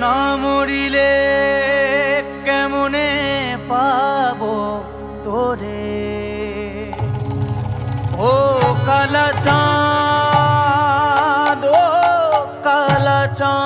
না মরিলে কেমনে পাবো তোরে ও কালা চাঁদ, ও কালা চাঁদ।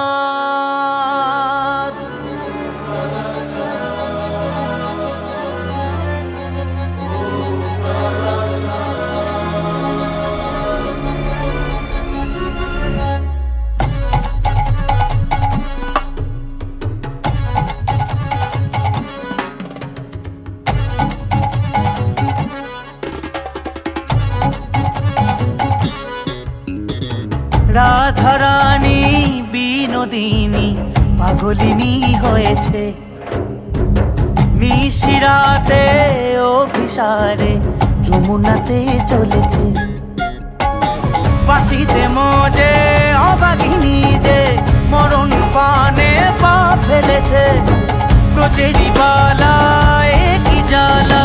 রাধারানী বিনোদিনী পাগলিনী হয়েছে, নিশিরাতে অভিসারে যমুনাতে চলেছে। বাঁশিতে মজে অভাগিনী যে মরণ পানে পা ফেলেছে। ব্রজেরি বালা এ কি জ্বালা